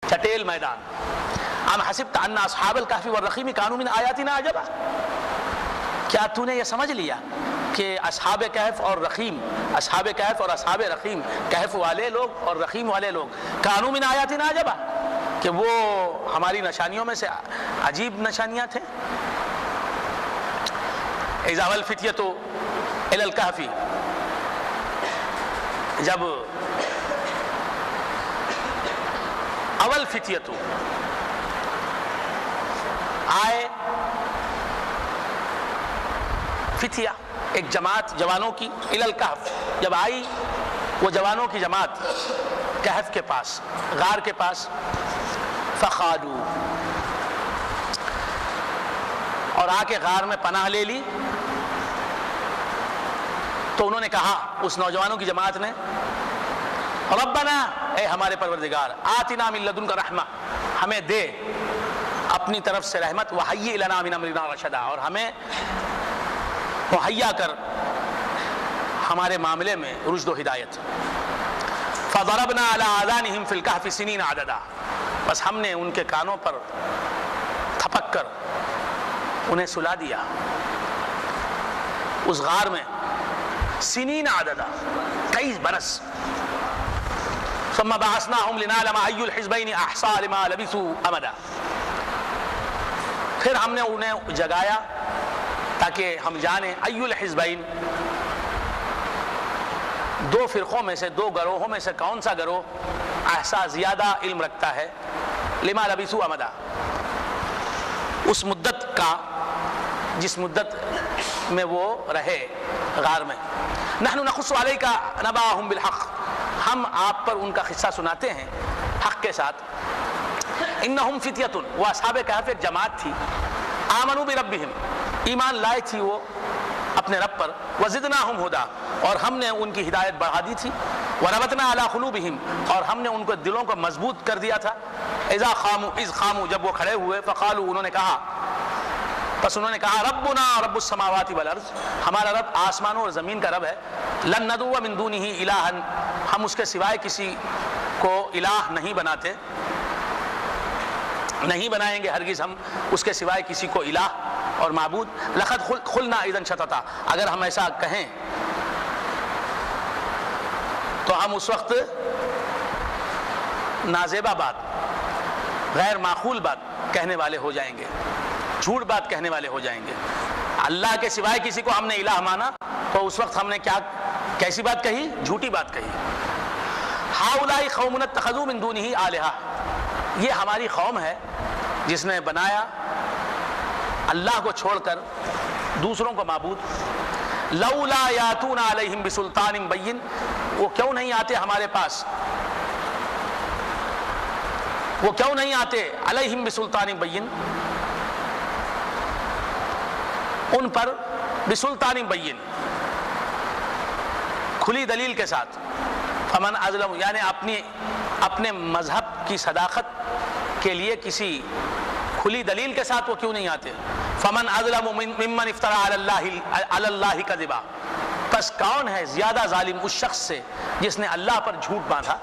چٹیل میدان. ام حسبت ان اصحاب الکہف والرقیم کانوا من آیاتنا عجبا, کیا تو نے یہ سمجھ لیا کہ اصحاب کہف اور رقیم, اصحاب کہف اور اصحاب رقیم, کہف والے لوگ اور رقیم والے لوگ, کانوا من آیاتنا عجبا, کہ وہ ہماری نشانیوں میں سے عجیب نشانیاں تھیں. اذا الفتیۃ الی الکہف, جب اول فتیۃ آئے, فتیہ ایک جماعت جوانوں کی, الی الکہف جب آئی وہ جوانوں کی جماعت کہف کے پاس, غار کے پاس, فقالوا, اور آ کے غار میں پناہ لے لی, تو انہوں نے کہا اس نوجوانوں کی جماعت نے, ربنا, اے ہمارے پروردگار, آتنا من لدنک رحمہ, ہمیں دے اپنی طرف سے رحمت, وہیئ لنا من امرنا رشدا, اور ہمیں مہیا کر ہمارے معاملے میں رشد و ہدایت. فضربنا علی آذانہم فی الکہف سنین عددا, بس ہم نے ان کے کانوں پر تھپک کر انہیں سلا دیا اس غار میں, سنین عددا, کئی برس. ثم بعثناہم لنعلم ای الحزبین احصیٰ لما لبثوا امدا, پھر ہم نے انہیں جگایا تاکہ ہم جانیں ای الحزبین, دو فرقوں میں سے, دو گروہوں میں سے کون سا گروہ احصیٰ زیادہ علم رکھتا ہے, لما لبثوا امدا, اس مدت کا جس مدت میں وہ رہے غار میں. نحن نقص علیک نبأہم بالحق, ہم آپ پر ان کا قصہ سناتے ہیں حق کے ساتھ. انہم فتیۃ, وہ اصحاب کہف ایک جماعت تھی, آمنوا بربہم, ایمان لائے تھی وہ اپنے رب پر, وزدناہم ہدا, اور ہم نے ان کی ہدایت بڑھا دی تھی, وربطنا علی قلوبہم, اور ہم نے ان کو دلوں کو مضبوط کر دیا تھا. اذ قاموا, جب وہ کھڑے ہوئے, فقالوا, انہوں نے کہا, بس انہوں نے کہا, ربنا رب السماوات والارض, ہمارا رب آسمانوں اور زمین کا رب ہے, لن ندعو من دونہ الہا, ہم اس کے سوائے کسی کو الہ نہیں بناتے, نہیں بنائیں گے ہرگز ہم اس کے سوائے کسی کو الہ اور معبود. لقد قلنا اذا شططا, اگر ہم ایسا کہیں تو ہم اس وقت نازیبہ بات, غیر معقول بات کہنے والے ہو جائیں گے, جھوٹ بات کہنے والے ہو جائیں گے. اللہ کے سوائے کسی کو ہم نے الہ مانا تو اس وقت ہم نے کیسی بات کہی, جھوٹی بات کہی. ہؤلاء قوم اتخذوا من دونہ آلہہ, یہ ہماری قوم ہے جس نے بنایا اللہ کو چھوڑ کر دوسروں کو معبود. لولا یاتون علیہم بسلطان بین, وہ کیوں نہیں آتے ہمارے پاس, وہ کیوں نہیں آتے علیہم بسلطان بین, ان پر بسلطان بین, کھلی دلیل کے ساتھ. فمن اظلم, یعنی اپنے مذہب کی صداقت کے لیے کسی کھلی دلیل کے ساتھ وہ کیوں نہیں آتے. فمن اظلم ممن افترى علی اللہ کذبا, پس کون ہے زیادہ ظالم اس شخص سے جس نے اللہ پر جھوٹ باندھا.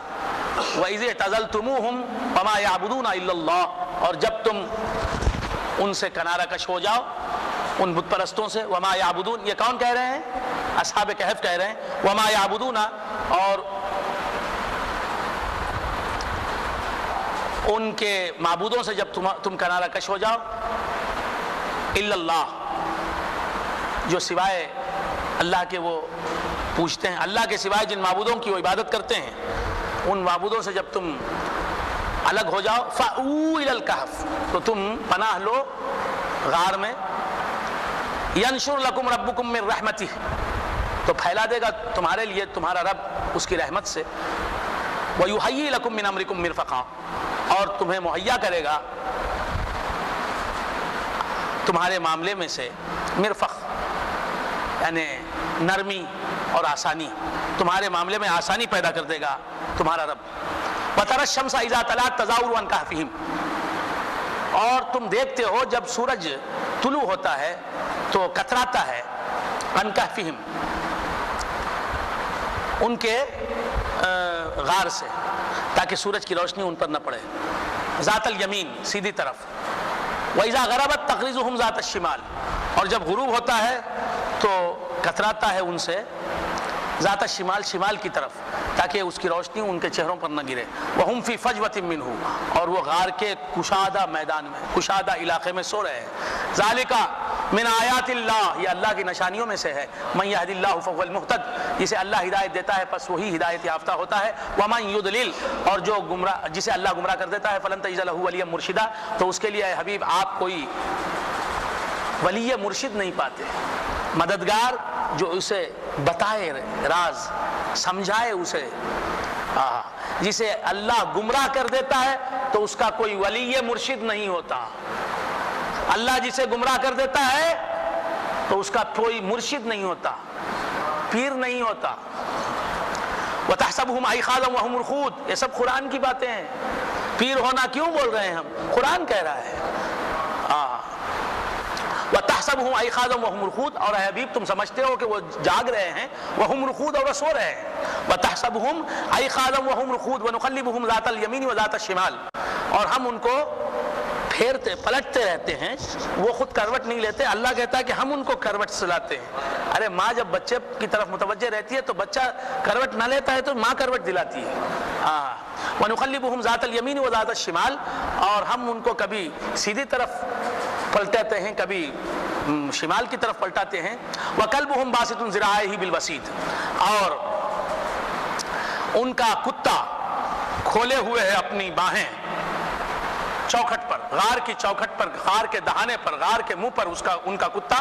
وَإِذِ اعْتَزَلْتُمُوهُمْ وَمَا يَعْبُدُونَ إِلَّا اللَّهَ, اور جب تم ان سے کنارہ کش ہو جاؤ, ان بت پرستوں سے. وما یعبدون, یہ کون کہہ رہے ہیں, اصحاب کہف کہہ رہے ہیں. وما یعبدون, اور ان کے معبودوں سے جب تم کنارہ کش ہو جاؤ, الا اللہ, جو سوائے اللہ کے وہ پوچھتے ہیں, اللہ کے سوائے جن معبودوں کی وہ عبادت کرتے ہیں, ان معبودوں سے جب تم الگ ہو جاؤ, فَأْوُوا إِلَى الْكَهْفِ, تو تم پناہ لو غار میں. يَنْشُرْ لَكُمْ رَبُّكُمْ مِنْ رَحْمَتِهِ, تو پھیلا دے گا تمہارے لیے تمہارا رب اس کی رحمت سے. وَيُحَيِّي لَكُمْ مِنْ أَمْرِكُمْ مِرْفَقًا, اور تمہیں مہیا کرے گا تمہارے معاملے میں سے مرفق, یعنی نرمی اور آسانی, تمہارے معاملے میں آسانی پیدا کر دے گا تمہارا رب. وَتَرَى الشَّمْسَ إِذَا طَلَعَتْ تَزَاوَرُ عَنْ كَهْفِهِمْ, اور تم دیکھتے ہو جب سورج طلوع ہوتا ہے تو کتراتا ہے, عن کہفہم, ان کے غار سے, تاکہ سورج کی روشنی ان پر نہ پڑے. ذات الیمین سیدھی طرف، وَإِذَا غَرَبَتْ تَقْرِضُهُمْ ذَاتَ الشِّمَالِ، اور جب غروب ہوتا ہے تو کتراتا ہے ان سے ذات الشمال شمال کی طرف، تاکہ اس کی روشنی ان کے چہروں پر نہ گرے، وَهُمْ فِي فَجْوَةٍ مِّنْهُ، اور وہ غار کے کشادہ میدان میں، کشادہ علاقے میں سو رہے ہیں۔ ذَلِكَ من آیات اللہ، یہ اللہ کی نشانیوں میں سے ہے، من یہد اللہ فهو المہتد، جسے اللہ ہدایت دیتا ہے پس وہی ہدایت یافتہ ہوتا ہے، ومن یضلل، اور جو گمراہ جسے اللہ گمراہ کر دیتا ہے، فلن تجد له ولیا مرشدا، تو اس کے لیے اے حبیب آپ کوئی ولی مرشد نہیں پاتے، مددگار جو اسے بتائے راز، سمجھائے اسے۔ جسے اللہ گمراہ کر دیتا ہے تو اس کا کوئی ولی مرشد نہیں ہوتا، اللہ جسے گمراہ کر دیتا ہے تو اس کا کوئی مرشد نہیں ہوتا، پیر نہیں ہوتا۔ وَتَحْسَبُهُمْ أَيْقَاظًا وَهُمْ رُقُودٌ، یہ سب قرآن کی باتیں ہیں، پیر ہونا کیوں بول رہے ہیں ہم، قرآن کہہ رہا ہے۔ وَتَحْسَبُهُمْ أَيْقَاظًا وَهُمْ رُقُودٌ، اور اے حبیب تم سمجھتے ہو کہ وہ جاگ رہے ہیں، وَهُمْ رُقُودٌ، اور وہ سو رہے ہیں۔ وَتَحْسَبُهُمْ أَيْقَاظًا وَهُمْ رُقُودٌ وَنُقَلِّبُهُمْ ذَاتَ الْيَمِينِ وَذَاتَ الشِّمَالِ، اور ہم ان کو پھیرتے پلٹتے رہتے ہیں، وہ خود کروٹ نہیں لیتے، اللہ کہتا ہے کہ ہم ان کو کروٹ سلاتے ہیں۔ ارے ماں جب بچے کی طرف متوجہ رہتی ہے تو بچہ کروٹ نہ لیتا ہے تو ماں کروٹ دلاتی ہے۔ وَنُقَلِّبُهُمْ ذَاتَ الْيَمِينِ وَذَاتَ الشِّمَالِ، اور ہم ان کو کبھی سیدھی طرف پلٹاتے ہیں، کبھی شمال کی طرف پلٹاتے ہیں۔ وَكَلْبُهُمْ بَاسِطٌ ذِرَاعَيْهِ بِالْوَسِيدِ، اور ان کا کتا کھولے ہوئے ہے اپنی باہیں چوکھٹ پر، غار کی چوکھٹ پر، غار کے دہانے پر، غار کے منہ پر ان کا کتا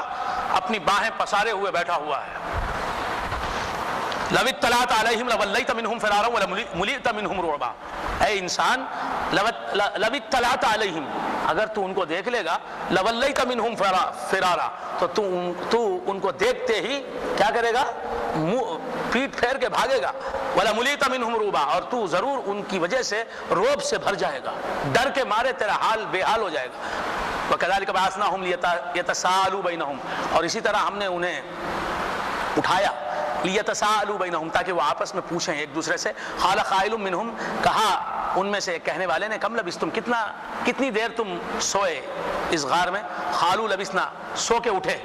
اپنی باہیں پسارے ہوئے بیٹھا ہوا ہے۔ لَوِ اطَّلَعْتَ عَلَيْهِمْ لَوَلَّيْتَ مِنْهُمْ فِرَارًا وَلَمُلِئْتَ مِنْهُمْ رُعْبًا، اے انسان لَوِ اطَّلَعْتَ عَلَيْهِمْ، اگر تو ان کو دیکھ لے گا، لَوَلَّيْتَ مِنْهُمْ فِرَارًا، تو ان کو دیکھتے ہی کیا کرے گا، پیٹ پھیر کے بھاگے گا۔ وَلَمُلِئْتَ مِنْهُمْ رُعْبًا، اور تو ضرور ان کی وجہ سے رعب سے بھر جائے گا، ڈر کے مارے تیرا حال بے حال ہو جائے گا۔ وَكَذَلِكَ بَعَثْنَاهُمْ لِيَتَسَاءَلُوا بَيْنَهُمْ، اور اسی طرح ہم نے انہیں اٹھایا، لِيَتَسَاءَلُوا بَيْنَهُمْ، تاکہ وہ آپس میں پوچھیں ایک دوسرے سے۔ قَالَ قَائِلٌ مِّنْهُمْ، کہا ان میں سے ایک کہنے والے نے، کم لبثتم، کتنی دیر تم سوئے اس غار میں؟ قالوا لبثنا، سو کے اٹھے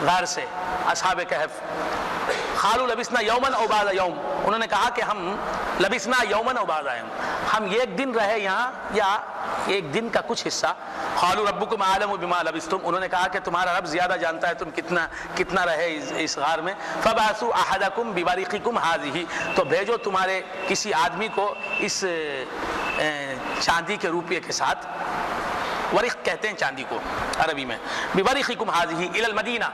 غار سے اصحاب کہف۔ قالوا لبثنا یوما او بعض یوم، انہوں نے کہا کہ ہم لبثنا یوما او بعض یوم، ہم ایک دن رہے یہاں یا ایک دن کا کچھ حصہ۔ قالوا ربکم اعلم بما لبثتم، انہوں نے کہا کہ تمہارا رب زیادہ جانتا ہے تم کتنا رہے اس غار میں۔ فبعثوا احدکم بورقکم هذه، تو بھیجو تمہارے کسی آدمی کو اس چاندی کے روپیے کے ساتھ، ورق کہتے ہیں چاندی کو عربی میں، بورقکم هذه الى المدینہ،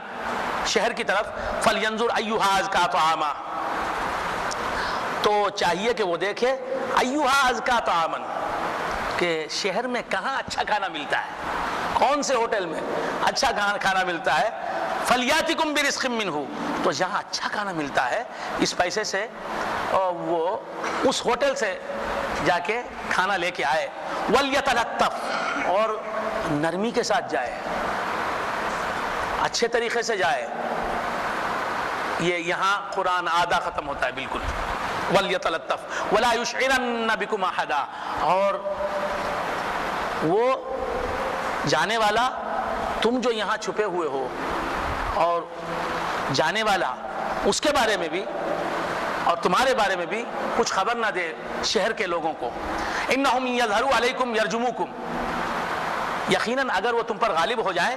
شہر کی طرف، فلینظر ایھا ازکا طعاما، تو چاہیے کہ وہ دیکھے ایھا ازکا طعاما، کہ شہر میں کہاں اچھا کھانا ملتا ہے، کون سے ہوٹل میں اچھا کھانا ملتا ہے۔ فلیاتکم برزق منہ، تو جہاں اچھا کھانا ملتا ہے اس پیسے سے وہ اس ہوٹل سے جا کے کھانا لے کے آئے۔ ولیتلطف، اور نرمی کے ساتھ جائے، اچھے طریقے سے جائے۔ یہ یہاں قرآن آدھا ختم ہوتا ہے بالکل۔ ولیتلطف ولا یشعرن بکم احدا، اور وہ جانے والا، تم جو یہاں چھپے ہوئے ہو، اور جانے والا اس کے بارے میں بھی اور تمہارے بارے میں بھی کچھ خبر نہ دے شہر کے لوگوں کو۔ انہم یظہروا علیکم یرجموکم، یقیناً اگر وہ تم پر غالب ہو جائیں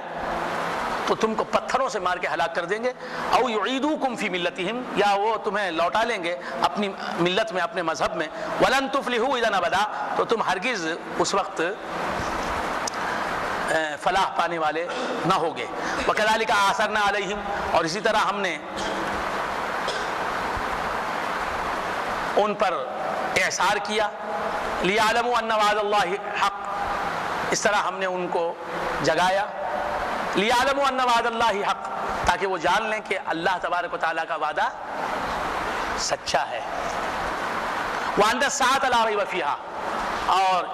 تو تم کو پتھروں سے مار کے ہلاک کر دیں گے۔ او یعیدوکم فی ملتہم، یا وہ تمہیں لوٹا لیں گے اپنی ملت میں، اپنے مذہب میں۔ ولن تفلحوا اذا ابدا، تو تم ہرگز اس وقت فلاح پانے والے نہ ہوگے۔ وکذالک آثرنا علیہم، اور اسی طرح ہم نے ان پر اعصار کیا۔ لیعلموا ان وعد اللہ حق، اس طرح ہم نے ان کو جگایا۔ لیعلموا ان وعد اللہ حق، تاکہ وہ جان لیں کہ اللہ تبارک و تعالیٰ کا وعدہ سچا ہے۔ وان الساعۃ لا ریب فیہا، اور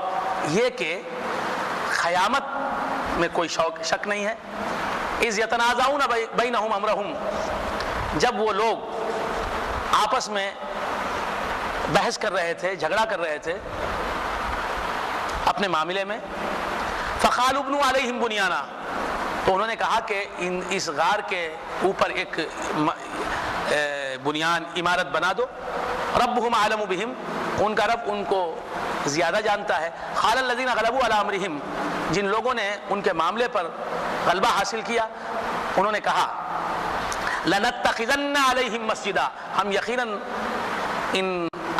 یہ کہ قیامت میں کوئی شک نہیں ہے۔ اذ یتنازعون بینہم امرہم، جب وہ لوگ آپس میں بحث کر رہے تھے، جھگڑا کر رہے تھے، اپنے معاملے میں. فقالوا ابنوا علیہم بنیانا، تو انہوں نے کہا کہ اس غار کے اوپر ایک بنیان عمارت بنا دو. ربهم اعلم بهم، ان کا رب ان کو زیادہ جانتا ہے. قال الذين غلبوا على امرهم، جن لوگوں نے ان کے معاملے پر غلبہ حاصل کیا انہوں نے کہا لنتخذن علیہم مسجدا، ہم یقیناً ان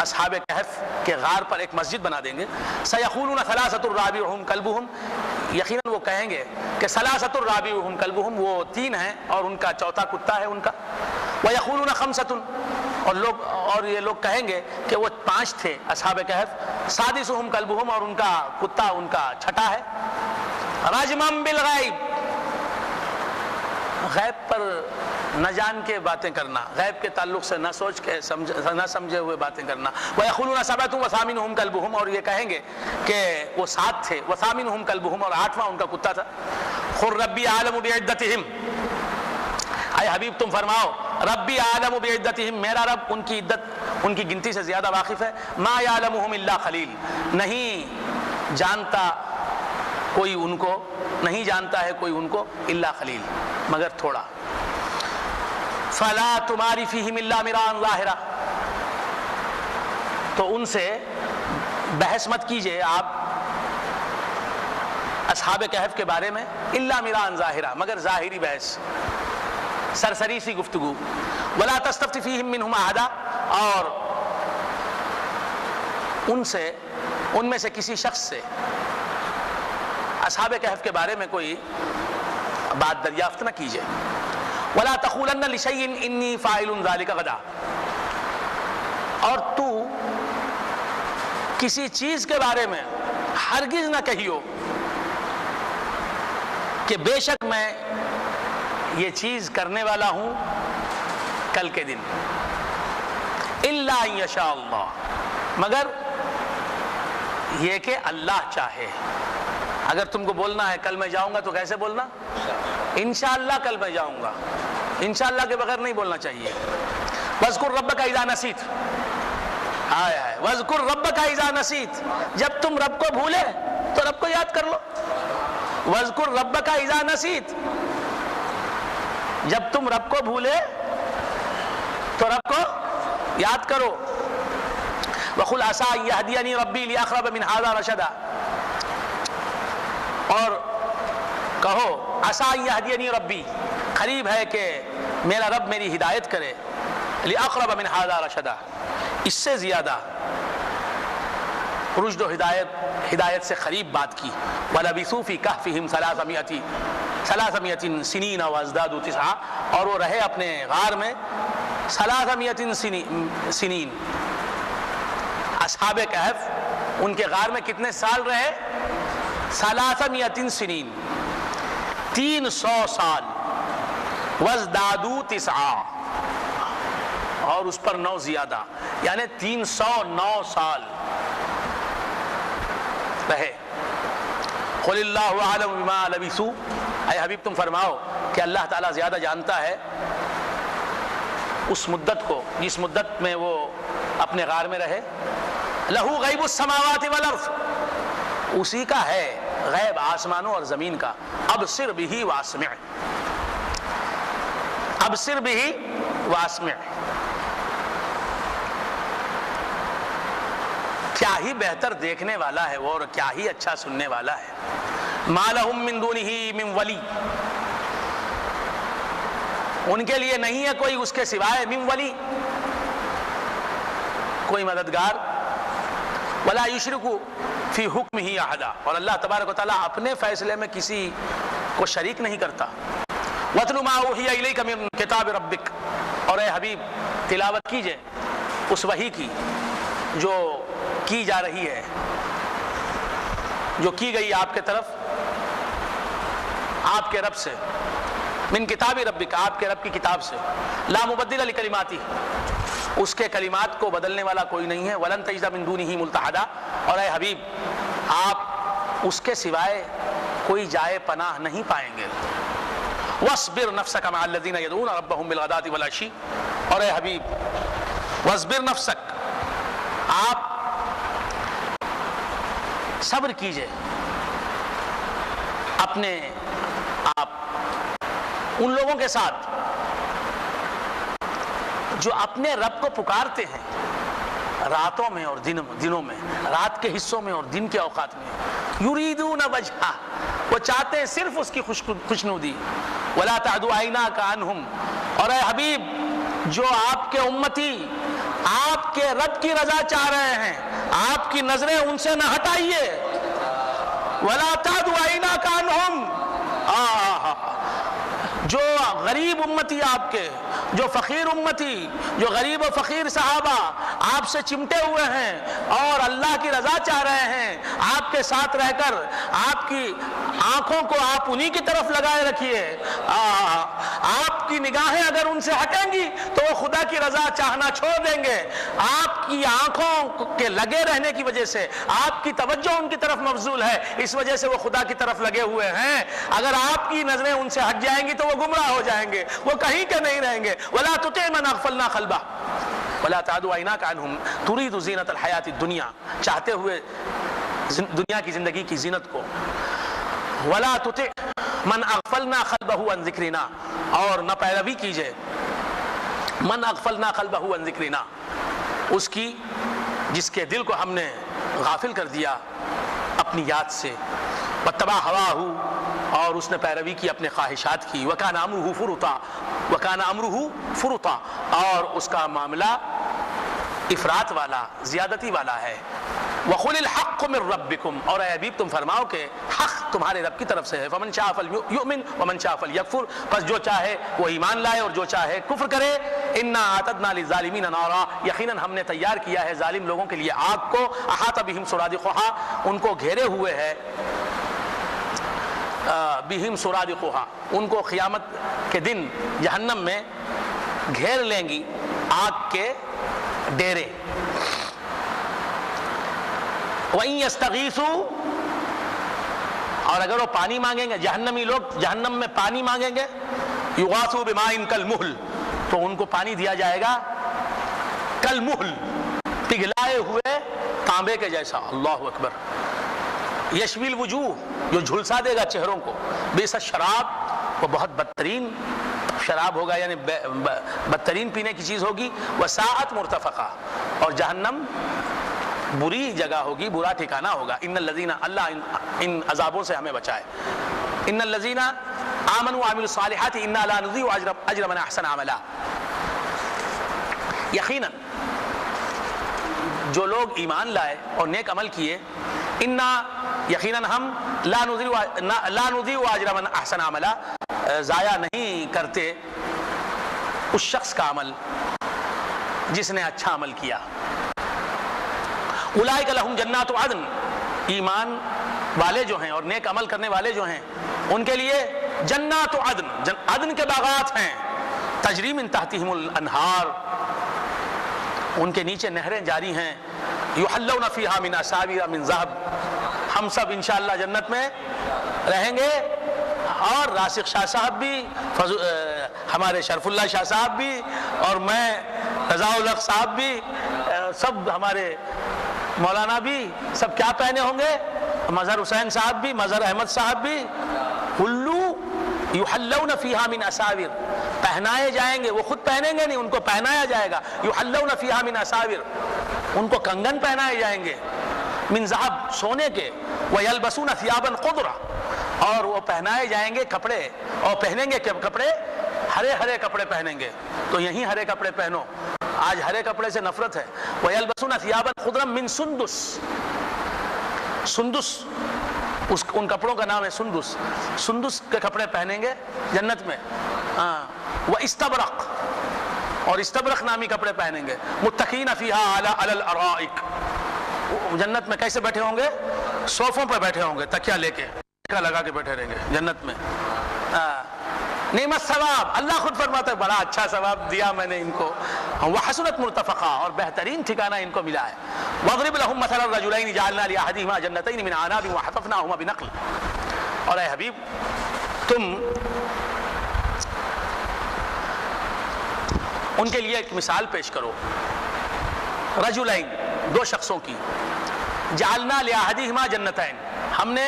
اصحاب کہف کے غار پر ایک مسجد بنا دیں گے. سیقولون ثلاثۃ رابعهم کلبهم، یقیناً وہ کہیں گے کہ ثلاثۃ رابعهم کلبهم، وہ 3 ہیں اور ان کا چوتھا کتا ہے ان کا. ویقولون خمسۃ، اور یہ لوگ کہیں گے کہ وہ 5 تھے اصحاب کہف. سادسهم کلبهم، اور ان کا کتا ان کا چھٹا ہے. رجما بالغیب، غیب پر نہ جان کے باتیں کرنا، غیب کے تعلق سے نہ سوچ کے نہ سمجھے ہوئے باتیں کرنا. وَيَقُولُونَ سَبْعَةٌ وَثَامِنُهُمْ كَلْبُهُمْ، اور یہ کہیں گے کہ وہ 7 تھے. وَثَامِنُهُمْ كَلْبُهُمْ، اور 8واں ان کا کتا تھا. قُلْ رَبِّي أَعْلَمُ بِعِدَّتِهِمْ، اے حبیب تم فرماؤ ربی اعلم بعدتہم، میرا رب ان کی عدت، ان کی گنتی سے زیادہ واقف ہے. ما یعلمہم الا خلیل، نہیں جانتا کوئی ان کو، نہیں جانتا ہے کوئی ان کو الا خلیل، مگر تھوڑا. فلا تماری فیہم الا مراء ظاہرا، تو ان سے بحث مت کیجئے آپ اصحاب کہف کے بارے میں الا مراء ظاہرا، مگر ظاہری بحث، سرسری سی گفتگو. ولا تستفت فیہم منہم احدا، اور ان میں سے کسی شخص سے اصحاب کہف کے بارے میں کوئی بات دریافت نہ کیجیے. ولا تقولن لشیء انی فاعل ذلک غدا، اور تو کسی چیز کے بارے میں ہرگز نہ کہیو کہ بے شک میں یہ چیز کرنے والا ہوں کل کے دن. الا ان یشاء اللہ، مگر یہ کہ اللہ چاہے. اگر تم کو بولنا ہے کل میں جاؤں گا تو کیسے بولنا؟ انشاءاللہ کل میں جاؤں گا، انشاءاللہ کے بغیر نہیں بولنا چاہیے. وَاذْكُرْ رَبَّكَ إِذَا نَسِيتَ، وَاذْكُرْ رَبَّكَ إِذَا نَسِيتَ، جب تم رب کو بھولے تو رب کو یاد کر لو. وَاذْكُرْ رَبَّكَ إِذَا نَسِيتَ، جب تم رب کو بھولے تو رب کو یاد کرو. وَقُلْ عَسَىٰ أَن يَهْدِيَنِي رَبِّي لِأَقْرَبَ مِنْ هَٰذَا رَشَدًا، اور کہو عَسَىٰ أَن يَهْدِيَنِي رَبِّي، قریب ہے کہ میرا رب میری ہدایت کرے. لِأَقْرَبَ مِنْ هَٰذَا رَشَدًا، اس سے زیادہ رشد و ہدایت سے قریب بات کی. وَلَبِثُوا فِي كَهْفِهِمْ 300 سنین وازدادوا 9، اور وہ رہے اپنے غار میں 300 سنین. اصحاب کہف ان کے غار میں کتنے سال رہے؟ 300 سنین، 300 سال. وازدادوا 9، اور اس پر 9 زیادہ، یعنی 309 سال رہے. قل اللہ اعلم بما لبثوا، اے حبیب تم فرماؤ کہ اللہ تعالیٰ زیادہ جانتا ہے اس مدت کو جس مدت میں وہ اپنے غار میں رہے. لہو غیب السماوات والارض، اسی کا ہے غیب آسمانوں اور زمین کا. ابصر بہ واسمع، ابصر بہ واسمع، کیا ہی بہتر دیکھنے والا ہے وہ، اور کیا ہی اچھا سننے والا ہے. ما لہم من دونہ من ولی، ان کے لیے نہیں ہے کوئی اس کے سوائے من ولی، کوئی مددگار. ولا یشرک فی حکمہ احدا، اور اللہ تبارک و تعالیٰ اپنے فیصلے میں کسی کو شریک نہیں کرتا. وَاتْلُ مَا أُوحِیَ إِلَيْکَ مِن کتاب ربک، اور اے حبیب تلاوت کیجئے اس وحی کی جو کی جا رہی ہے، جو کی گئی آپ کے طرف آپ کے رب سے. من کتاب ربک، آپ کے رب کی کتاب سے. لا مبدل لکلماتہ، اس کے کلمات کو بدلنے والا کوئی نہیں ہے. ولن تجد من دونہ ملتحدا، اور اے حبیب آپ اس کے سوائے کوئی جائے پناہ نہیں پائیں گے. واصبر نفسک مع الذین یدعون ربهم بالغداۃ والعشی، اور اے حبیب واصبر نفسک، آپ صبر کیجئے اپنے آپ ان لوگوں کے ساتھ جو اپنے رب کو پکارتے ہیں راتوں میں اور دنوں میں، رات کے حصوں میں اور دن کے اوقات میں، یریدون وجہہ، وہ چاہتے ہیں صرف اس کی خوشنودی، ولا تعد عیناک عنہم، اور اے حبیب جو آپ کے امتی آپ کے رب کی رضا چاہ رہے ہیں آپ کی نظریں ان سے نہ ہٹائیے، ولا تعد عیناک عنہم، جو غریب امتی آپ کے، جو فقیر امتی، جو غریب و فقیر صحابہ آپ سے چمٹے ہوئے ہیں اور اللہ کی رضا چاہ رہے ہیں، آپ کے ساتھ رہ کر آپ کی آنکھوں کو آپ انہی کی طرف لگائے رکھیے، آپ کی نگاہیں اگر ان سے ہٹیں گی تو وہ خدا کی رضا چاہنا چھوڑ دیں گے، آپ کی آنکھوں کے لگے رہنے کی وجہ سے آپ کی توجہ ان کی طرف مبذول ہے، اس وجہ سے وہ خدا کی طرف لگے ہوئے ہیں، اگر آپ کی نظریں ان سے ہٹ جائیں گی تو وہ گمراہ ہو جائیں گے، وہ کہیں کے نہیں رہیں گے، وَلَا تُطِعْ مَنْ أَغْفَلْنَا قَلْبَهُ وَلَا تَعْدُ عَيْنَاكَ عَنْهُمْ تُرِيدُ زِينَةَ الْحَيَاةِ الدُّنْيَا، چاہتے ہوئے دنیا کی زندگی کی زینت کو، وَلَا تُطِعْ مَنْ أَغْفَلْنَا قَلْبَهُ عَنْ ذِكْرِنَا، اور نہ پیروی کیجئے مَنْ أَغْفَلْنَا قَلْبَهُ عَنْ ذِكْرِنَا، اس کی جس کے دل کو ہم نے غافل کر دیا اپنی یاد سے، وَاتَّبَعَ هَوَاهُ، اور اس نے پیروی کی اپنے خواہشات کی، وَكَانَ أَمْرُهُ فُرُطًا، وَكَانَ أَمْرُهُ فُرُطًا، اور اس کا معاملہ افراط والا، زیادتی والا ہے، وَقُلِ الْحَقُّ مِنْ رَبِّكُمْ، اور اے حبیب تم فرماؤ کہ حق تمہارے رب کی طرف سے ہے، فَمَنْ شَاءَ فَلْيُؤْمِنْ وَمَنْ شَاءَ فَلْيَكْفُرْ، پس جو چاہے وہ ایمان لائے اور جو چاہے کفر کرے، اِنَّا أَعْتَدْنَا لِلظَّالِمِينَ نَارًا، یقیناً ہم نے تیار کیا ہے ظالم لوگوں کے لیے آگ کو، أَحَاطَ بِهِمْ سُرَادِقُهَا، ان کو گھیرے ہوئے ہے، بِهِمْ سُرَادِقُهَا، ان کو قیامت کے دن جہنم میں گھیر لیں گی آگ کے ڈیرے، وَإِن يَسْتَغِيثُوا، اور اگر وہ پانی مانگیں گے، جہنمی لوگ جہنم میں پانی مانگیں گے، يُغَاثُوا بِمَاءٍ كَالْمُهْلِ، تو ان کو پانی دیا جائے گا کالمہل، پگھلائے ہوئے تانبے کے جیسا، اللہ اکبر، یشوی الوجوہ، جو جھلسا دے گا چہروں کو، بئس الشراب، وہ بہت بدترین شراب ہوگا، یعنی بدترین پینے کی چیز ہوگی، وساعت مرتفقہ، اور جہنم بری جگہ ہوگی، برا ٹھکانہ ہوگا، ان الذین، اللہ ان عذابوں سے ہمیں بچائے، ان الذین آمنوا وعملوا الصالحات انا لا نضيع اجر من احسن عملا، یقیناً جو لوگ ایمان لائے اور نیک عمل کیے، انا، یقیناً ہم لا نضيع اجر من احسن عملا، ضائع نہیں کرتے اس شخص کا عمل جس نے اچھا عمل کیا، اولئک لہم جنات عدن، ایمان والے جو ہیں اور نیک عمل کرنے والے جو ہیں ان کے لیے جنات عدن، عدن کے باغات ہیں، تجری من تحتہم الانہار، ان کے نیچے نہریں جاری ہیں، یحلون فیہا من اساور من ذہب، ہم سب انشاءاللہ جنت میں رہیں گے، اور راسخ شاہ صاحب بھی، ہمارے شرف اللہ شاہ صاحب بھی، اور میں رضا الحق صاحب بھی، سب ہمارے مولانا بھی، سب کیا پہنے ہوں گے، مظہر حسین صاحب بھی، مظہر احمد صاحب بھی، کلو یحلون فیہا من اساور، پہنائے جائیں گے، وہ خود پہنیں گے نہیں، ان کو پہنایا جائے گا، یحلون فیہا من اساور، ان کو کنگن پہنائے جائیں گے، من ذہب، سونے کے، ویلبسون ثیابا خضرا، اور وہ پہنائے جائیں گے کپڑے، اور پہنیں گے کپڑے ہرے ہرے کپڑے پہنیں گے، تو یہیں ہرے کپڑے پہنو، آج ہرے کپڑے سے نفرت ہے، وَيَلْبَسُونَ ثِيَابًا خُضْرًا مِّن سُندُس، سندس ان کپڑوں کا نام ہے سندس، سندس کے کپڑے پہنیں گے جنت میں، وَإِسْتَبْرَقْ، اور استبرق نامی کپڑے پہنیں گے، مُتَّقِينَ فِيهَا عَلَى الْأَرَائِكِ، جنت میں کیسے بیٹھے ہوں گے، صوفوں پہ بیٹھے ہوں گے، تکیہ لے کے لگا کے بیٹھے رہیں گے جنت میں، نعم الثواب، اللہ خود فرماتا ہے بڑا اچھا ثواب دیا میں نے ان کو، وحسنت مرتفقہ، اور بہترین ٹھکانہ ان کو ملا ہے، وَاضْرِبْ لَهُمْ مَثَلَ الرَّجُلَيْنِ جَعَلْنَا لِأَحَدِهِمَا جَنَّتَيْنِ مِنْ أَعْنَابٍ وَحَفَفْنَاهُمَا بِنَخْلٍ، اور اے حبیب تم ان کے لیے ایک مثال پیش کرو، رجلین، دو شخصوں کی، جعلنا لأحدہما جنتین، ہم نے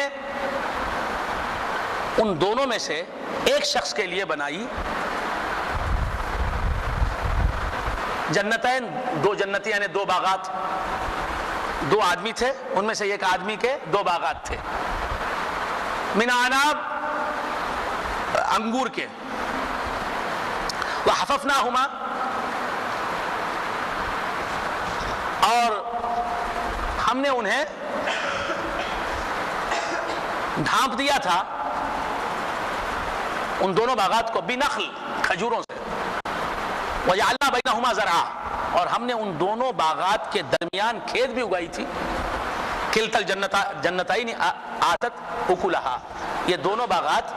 ان دونوں میں سے ایک شخص کے لیے بنائی جنتین، دو جنتی یعنی دو باغات، دو آدمی تھے، ان میں سے ایک آدمی کے دو باغات تھے، من اعناب، انگور کے، وحففناہما، اور ہم نے انہیں ڈھانپ دیا تھا ان دونوں باغات کو بنخل، کھجوروں سے، وجعلنا بینہما زرعا، اور ہم نے ان دونوں باغات کے درمیان کھیت بھی اگائی تھی، کلتا الجنتین آتت اکلہا، یہ دونوں باغات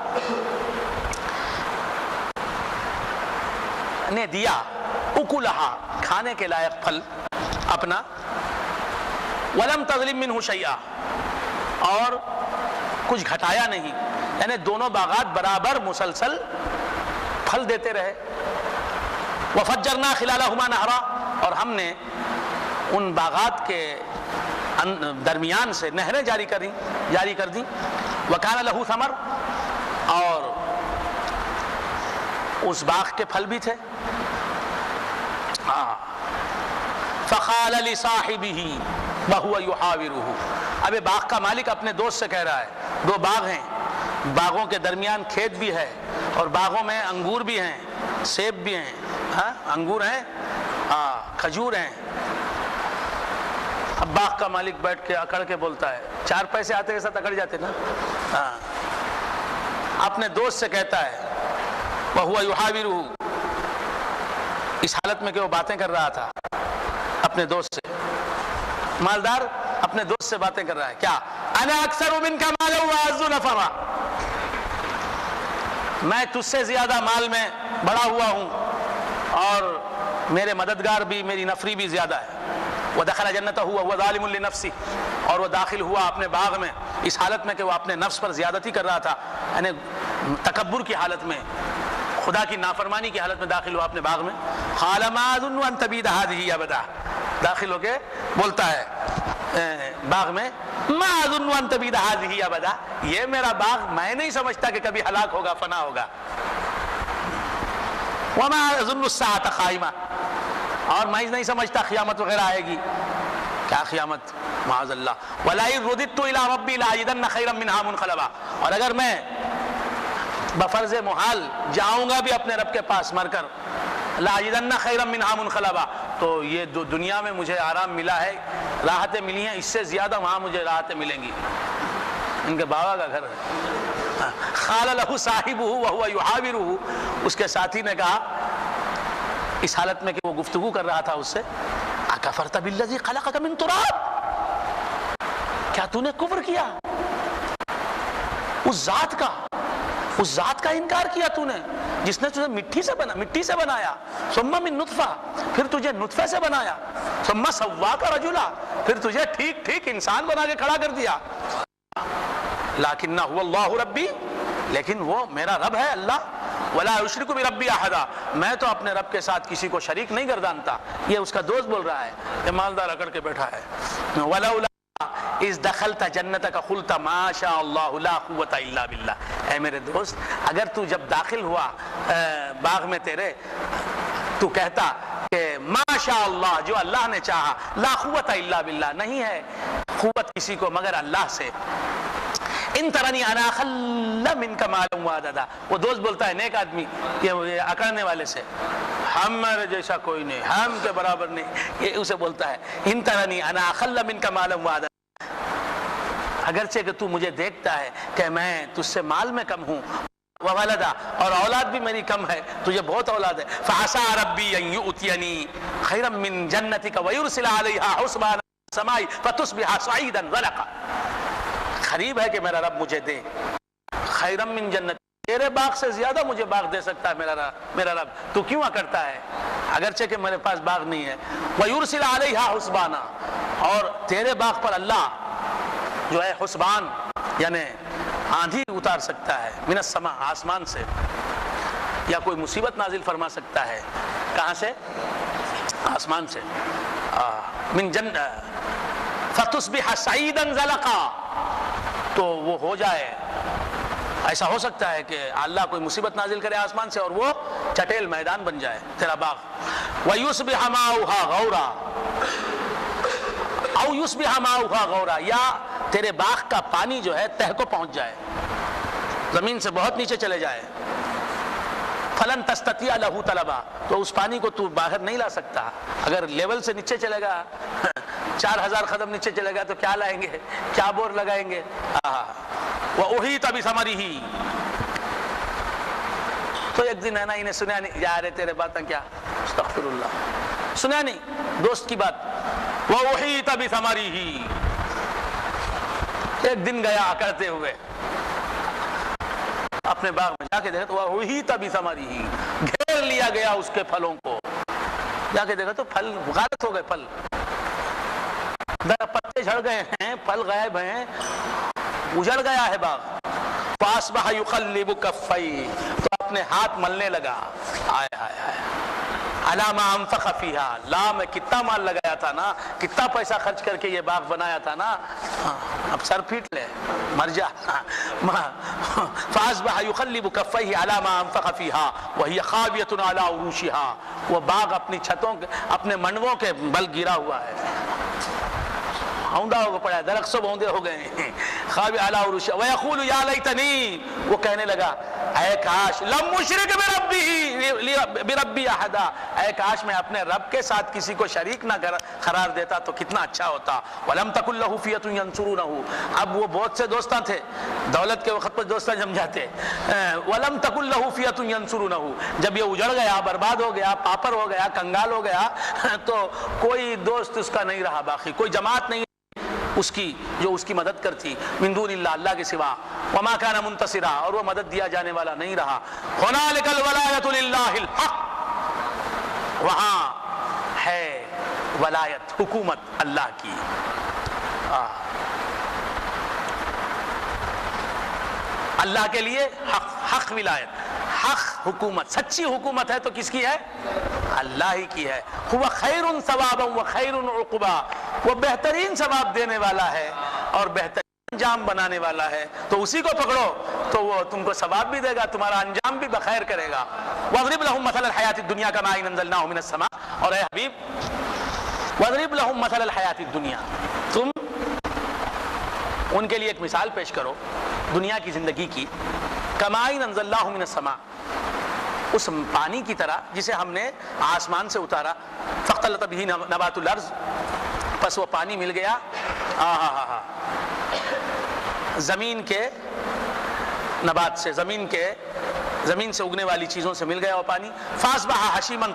نے دیا اکلہا، کھانے کے لائق پھل اپنا، ولم تظلم منہ شیئا، اور کچھ گھٹایا نہیں، یعنی دونوں باغات برابر مسلسل پھل دیتے رہے، وفجرنا خلالہما نہرا، اور ہم نے ان باغات کے درمیان سے نہریں جاری کر دیں، وکان لہ ثمر، اور اس باغ کے پھل بھی تھے، فقال لصاحبہ وہو یحاورہ، اب یہ باغ کا مالک اپنے دوست سے کہہ رہا ہے، دو باغ ہیں، باغوں کے درمیان کھیت بھی ہے، اور باغوں میں انگور بھی ہیں، سیب بھی ہیں، انگور ہیں، کھجور ہیں، اب باغ کا مالک بیٹھ کے اکڑ کے بولتا ہے، چار پیسے آتے کے ساتھ اکڑ جاتے نا، اپنے دوست سے کہتا ہے، وہو یحاورہ، اس حالت میں کہ وہ باتیں کر رہا تھا اپنے دوست سے، مالدار اپنے دوست سے باتیں کر رہا ہے، کیا؟ انا اکثر منک مالا واعز نفرا، میں تجھ سے زیادہ مال میں بڑا ہوا ہوں، اور میرے مددگار بھی، میری نفری بھی زیادہ ہے، ودخل جنتہ وهو ظالم لنفسه، اور وہ داخل ہوا اپنے باغ میں اس حالت میں کہ وہ اپنے نفس پر زیادتی کر رہا تھا، یعنی تکبر کی حالت میں، خدا کی نافرمانی کی حالت میں داخل ہوا اپنے باغ میں، قال ما اظن ان تبید هذه ابدا، داخل ہو کے بولتا ہے باغ میں، ما اظن ان تبید هذه ابدا، یہ میرا باغ میں نہیں سمجھتا کہ کبھی ہلاک ہوگا، فنا ہوگا، وما اظن الساعة قائمة، اور میں نہیں سمجھتا قیامت وغیرہ آئے گی، کیا قیامت، معاذ اللہ، ولئن رددت الى ربی لاجدن خیرا منها منقلبا، اور اگر میں بفرض محال جاؤں گا بھی اپنے رب کے پاس مر کر، لاجدن خیرا منها منقلبا، تو یہ جو دنیا میں مجھے آرام ملا ہے، راحتیں ملی ہیں، اس سے زیادہ وہاں مجھے راحتیں ملیں گی، ان کے بابا کا گھر ہے۔ قال له صاحبہ وهو یحاورہ، اس کے ساتھی نے کہا اس حالت میں کہ وہ گفتگو کر رہا تھا اس سے، اکفرت بالذی خلقک من تراب، کیا تو نے کفر کیا اس ذات کا انکار کیا تو نے جس نے تجھے مٹی سے بنایا، ثم من نطفہ، پھر تجھے نطفے سے بنایا، ثم سواک رجلا، پھر تجھے ٹھیک انسان بنا کے کھڑا کر دیا، لیکنہ هو اللہ ربی، لیکن وہ میرا رب ہے اللہ، ولا اشرک بربی احدا، میں تو اپنے رب کے ساتھ کسی کو شریک نہیں گردانتا، یہ اس کا دوست بول رہا ہے، یہ مالدار اکڑ کے بیٹھا ہے، ولولا اذ دخلت جنتک قلت ما شاء اللہ لا قوت الا باللہ، اے میرے دوست اگر تو جب داخل ہوا باغ میں تیرے، تو کہتا کہ ما شاء اللہ، جو اللہ نے چاہا، لا قوت الا باللہ، نہیں ہے قوت کسی کو مگر اللہ سے، ان ترنی انا اقل منک مالا وعددا، وہ دوست بولتا ہے نیک آدمی یہ اکڑنے والے سے، ہمارے جیسا کوئی نہیں، ہم کے برابر نہیں، یہ اسے بولتا ہے ان ترنی انا اقل منک مالا وعددا، اگرچہ کہ تو مجھے دیکھتا ہے کہ میں تجھ سے مال میں کم ہوں، وولدا، اور اولاد بھی میری کم ہے، تجھے بہت اولاد ہے، فعسى ربی ان یؤتینی خیرا من جنتک ویرسل علیہا حسبانا السماء فتصبح صعیدا زلقا، قریب ہے کہ میرا رب مجھے دے خیرا من جنت، تیرے باغ سے زیادہ مجھے باغ دے سکتا ہے میرا رب، تو کیوں کرتا ہے اگرچہ کہ میرے پاس باغ نہیں ہے، ویرسل علیہا حسبانا، اور تیرے باغ پر اللہ جو ہے حسبان یعنی آندھی اتار سکتا ہے، من السماء، آسمان سے، یا کوئی مصیبت نازل فرما سکتا ہے، کہاں سے؟ آسمان سے، من فتصبح صعیدا زلقا، تو وہ ہو جائے، ایسا ہو سکتا ہے کہ اللہ کوئی مصیبت نازل کرے آسمان سے اور وہ چٹیل میدان بن جائے تیرا باغ. وَيُصْبِحَ مَاؤُهَا غَوْرًا، او یصبح ماؤها غورا، یا تیرے باغ کا پانی جو ہے تہ کو پہنچ جائے، زمین سے بہت نیچے چلے جائے. فلن تستطیع له طلبا، تو اس پانی کو تو باہر نہیں لا سکتا. اگر لیول سے نیچے چلے گا 4000 قدم نیچے چلے گا تو کیا لائیں گے، کیا بور لگائیں گے. وَأُحِيطَ بِثَمَرِهِ، تو ایک دن ہے نا انہیں سنیا نہیں، یار تیرے باتیں کیا، استغفر اللہ، سنیا نہیں دوست کی بات. وَأُحِيطَ بِثَمَرِهِ، ایک دن گیا کرتے ہوئے اپنے باغ میں، جا کے دیکھا تو وَأُحِيطَ بِثَمَرِهِ، گھیر لیا گیا اس کے پھلوں کو. جا کے دیکھا تو پھل غارت ہو گئے، پھل پتے جھڑ گئے ہیں، پھل غائب ہیں، اجڑ گیا ہے باغ. فَأَصْبَحَ يُقَلِّبُ كَفَّيْهِ، تو اپنے ہاتھ ملنے لگا، آئے ہائے ہائے، عَلَى مَا أَنفَقَ فِيهَا، لا میں کتنا مال لگایا تھا نا، کتنا پیسہ خرچ کر کے یہ باغ بنایا تھا نا، اب سر پھیٹ لے مر جا. فَأَصْبَحَ يُقَلِّبُ كَفَّيْهِ عَلَى مَا أَنفَقَ فِيهَا وَهِيَ خَاوِيَةٌ عَلَى عُرُوشِهَا، وہ باغ اپنی چھتوں اپنے منڈووں کے بل گرا ہوا ہے، اوندا ہو پڑا ہے، درخت سب اوندے ہو گئے ہیں. خاوی علی عروشہ. ویقول یا لیتنی، وہ کہنے لگا اے کاش، لم اشرک بربی احدا، اے کاش میں اپنے رب کے ساتھ کسی کو شریک نہ قرار دیتا تو کتنا اچھا ہوتا. ولم تکن له فئۃ ینصرونہ، اب وہ بہت سے دوستاں تھے، دولت کے وقت پر دوستاں جم جاتے. ولم تکن له فئۃ ینصرونہ، جب یہ اجڑ گیا، برباد ہو گیا، پاپر ہو گیا، کنگال ہو گیا، تو کوئی دوست اس کا نہیں رہا باقی، کوئی جماعت نہیں اس کی جو اس کی مدد کرتی، من دون اللہ، اللہ کے سوا. وما کان منتصرا، اور وہ مدد دیا جانے والا نہیں رہا. هنالک الولایۃ للہ الحق، وہاں ہے ولایت، حکومت اللہ کی. اللہ کے لیے حق، حق ولایت، حق حکومت، سچی حکومت ہے تو کس کی ہے؟ اللہ ہی کی ہے. هو خیر ثوابا و خیر عقبا، وہ بہترین ثواب دینے والا ہے اور بہترین انجام بنانے والا ہے، تو اسی کو پکڑو تو وہ تم کو ثواب بھی دے گا، تمہارا انجام بھی بخیر کرے گا. واضرب لهم مثل الحیات الدنیا کماء انزلناه من السماء، اور اے حبیب واضرب لهم مثل الحیات الدنیا، تم ان کے لیے ایک مثال پیش کرو دنیا کی زندگی کی. کماء انزلناه من السماء، اس پانی کی طرح جسے ہم نے آسمان سے اتارا. فاختلط به نبات الارض، پس وہ پانی مل گیا زمین کے نبات سے، زمین سے اگنے والی چیزوں سے مل گیا وہ پانی. فاصبح حشیما